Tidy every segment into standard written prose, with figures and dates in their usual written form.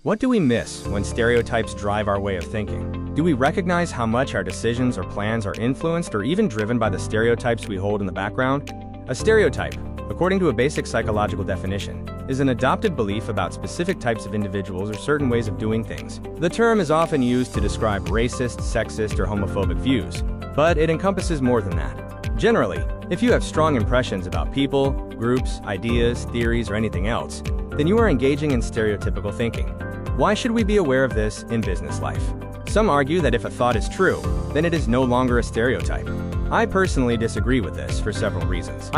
What do we miss when stereotypes drive our way of thinking? Do we recognize how much our decisions or plans are influenced or even driven by the stereotypes we hold in the background? A stereotype, according to a basic psychological definition, is an adopted belief about specific types of individuals or certain ways of doing things. The term is often used to describe racist, sexist, or homophobic views, but it encompasses more than that. Generally, if you have strong impressions about people, groups, ideas, theories, or anything else, then you are engaging in stereotypical thinking. Why should we be aware of this in business life? Some argue that if a thought is true, then it is no longer a stereotype. I personally disagree with this for several reasons.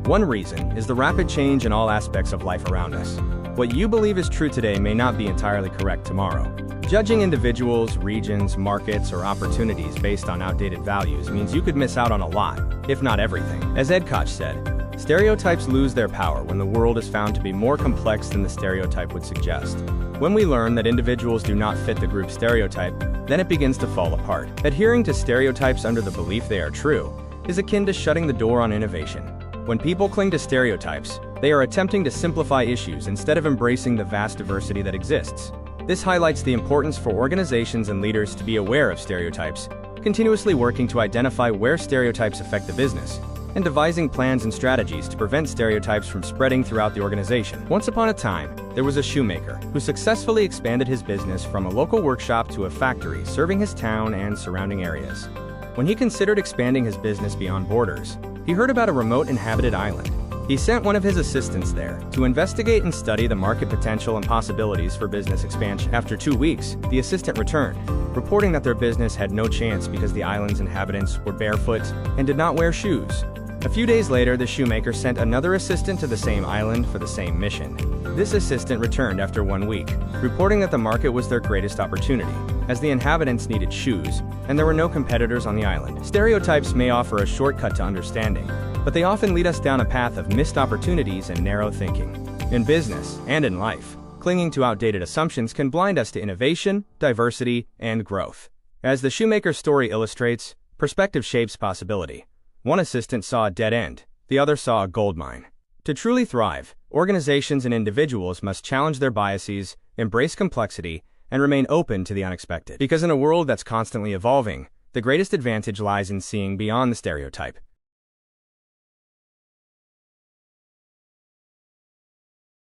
One reason is the rapid change in all aspects of life around us. What you believe is true today may not be entirely correct tomorrow. Judging individuals, regions, markets, or opportunities based on outdated values means you could miss out on a lot, if not everything. As Ed Koch said, stereotypes lose their power when the world is found to be more complex than the stereotype would suggest. When we learn that individuals do not fit the group stereotype, then it begins to fall apart. Adhering to stereotypes under the belief they are true is akin to shutting the door on innovation. When people cling to stereotypes, they are attempting to simplify issues instead of embracing the vast diversity that exists. This highlights the importance for organizations and leaders to be aware of stereotypes, continuously working to identify where stereotypes affect the business, and devising plans and strategies to prevent stereotypes from spreading throughout the organization. Once upon a time, there was a shoemaker who successfully expanded his business from a local workshop to a factory serving his town and surrounding areas. When he considered expanding his business beyond borders, he heard about a remote inhabited island. He sent one of his assistants there to investigate and study the market potential and possibilities for business expansion. After 2 weeks, the assistant returned, reporting that their business had no chance because the island's inhabitants were barefoot and did not wear shoes. A few days later, the shoemaker sent another assistant to the same island for the same mission. This assistant returned after 1 week, reporting that the market was their greatest opportunity, as the inhabitants needed shoes, and there were no competitors on the island. Stereotypes may offer a shortcut to understanding, but they often lead us down a path of missed opportunities and narrow thinking. In business and in life, clinging to outdated assumptions can blind us to innovation, diversity, and growth. As the shoemaker's story illustrates, perspective shapes possibility. One assistant saw a dead end, the other saw a gold mine. To truly thrive, organizations and individuals must challenge their biases, embrace complexity, and remain open to the unexpected. Because in a world that's constantly evolving, the greatest advantage lies in seeing beyond the stereotype.